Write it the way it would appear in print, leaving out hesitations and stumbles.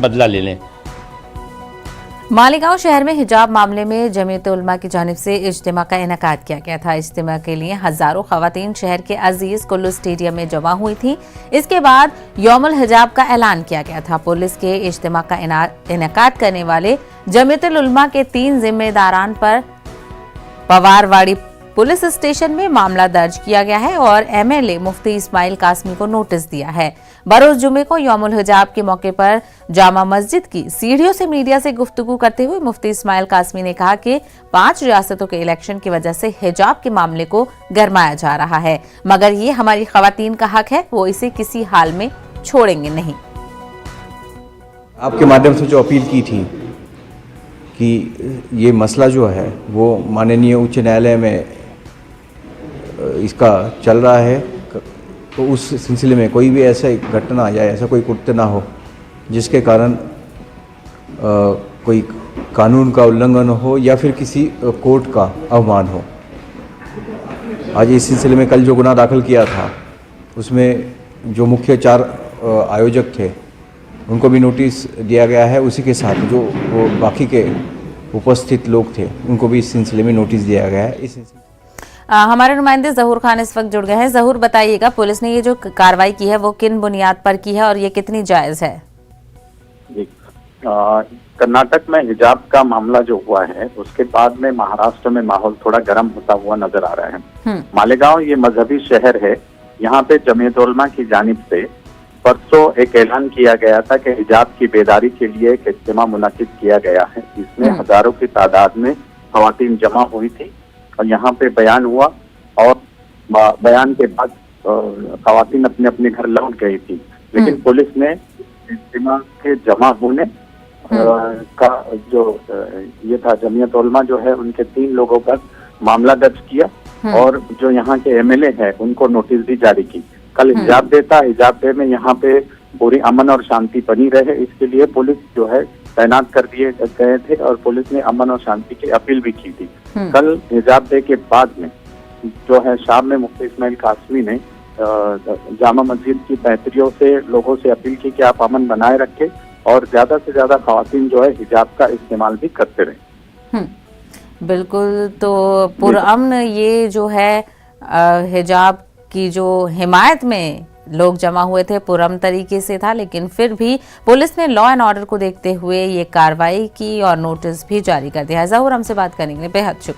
बदला ले लें। मालेगांव शहर में हिजाब मामले में जमीयत-उल-उलमा की जानिब से इज्तिमा का इनेकाद किया गया था। इज्तिमा के लिए हजारों खवातीन शहर के अजीज कुल्लू स्टेडियम में जमा हुई थी। इसके बाद यौमुल हिजाब का ऐलान किया गया था। पुलिस के इज्तिमा का इनेकाद करने वाले जमीयत-उल-उलमा के 3 जिम्मेदारान पर पवारवाड़ी पुलिस स्टेशन में मामला दर्ज किया गया है और एमएलए मुफ्ती इस्माइल कासमी को नोटिस दिया है। बरोज जुमे को यौमुल हिजाब के मौके पर जामा मस्जिद की सीढ़ियों से मीडिया से गुफ्तगू करते हुए मुफ्ती इस्माइल कासमी ने कहा कि 5 रियासतों के इलेक्शन की वजह से हिजाब के मामले को गरमाया जा रहा है, मगर ये हमारी खवातीन का हक है, वो इसे किसी हाल में छोड़ेंगे नहीं। आपके माध्यम से जो अपील की थी कि ये मसला जो है वो माननीय उच्च न्यायालय में इसका चल रहा है, तो उस सिलसिले में कोई भी ऐसा घटना या ऐसा कोई कृत्य ना हो जिसके कारण कोई कानून का उल्लंघन हो या फिर किसी कोर्ट का अवमान हो। आज इस सिलसिले में कल जो गुनाह दाखिल किया था उसमें जो मुख्य 4 आयोजक थे उनको भी नोटिस दिया गया है। उसी के साथ जो वो बाकी के उपस्थित लोग थे उनको भी इस सिलसिले में नोटिस दिया गया है। हमारे नुमाइंदे जहूर खान इस वक्त जुड़ गए हैं। जहूर, बताइएगा, पुलिस ने ये जो कार्रवाई की है वो किन बुनियाद पर की है और ये कितनी जायज है? कर्नाटक में हिजाब का मामला जो हुआ है उसके बाद में महाराष्ट्र में माहौल थोड़ा गर्म होता हुआ नजर आ रहा है। मालेगांव ये मजहबी शहर है, यहाँ पे जमीयत-उल-उलमा की जानिब से परसों एक ऐलान किया गया था कि हिजाब की बेदारी के लिए एक इज्तिमा मुनाकिद किया गया है, जिसमें हजारों की तादाद में खवातीन जमा हुई थी और यहाँ पे बयान हुआ और बयान के बाद खवातीन अपने अपने घर लौट गई थी। लेकिन पुलिस ने इज्तिमा के जमा होने का जो ये था, जमीयत-उल-उलमा जो है उनके 3 लोगों पर मामला दर्ज किया और जो यहाँ के एमएलए है उनको नोटिस भी जारी की। कल हिजाब डे था, हिजाब डे में यहाँ पे पूरी अमन और शांति बनी रहे इसके लिए पुलिस जो है तैनात कर दिए गए थे और पुलिस ने अमन और शांति की अपील भी की थी। कल हिजाब डे के बाद में जो है शाम में मुफ्ती इस्माइल कासमी ने जामा मस्जिद की पैतरियों से लोगों से अपील की कि आप अमन बनाए रखें और ज्यादा से ज्यादा खवातीन जो है हिजाब का इस्तेमाल भी करते रहे। बिल्कुल, तो पुरअमन ये जो है हिजाब की जो हिमायत में लोग जमा हुए थे पुरअमन तरीके से था, लेकिन फिर भी पुलिस ने लॉ एंड ऑर्डर को देखते हुए ये कार्रवाई की और नोटिस भी जारी कर दिया है। जहूर, हमसे बात करने के लिए बेहद शुक्रिया।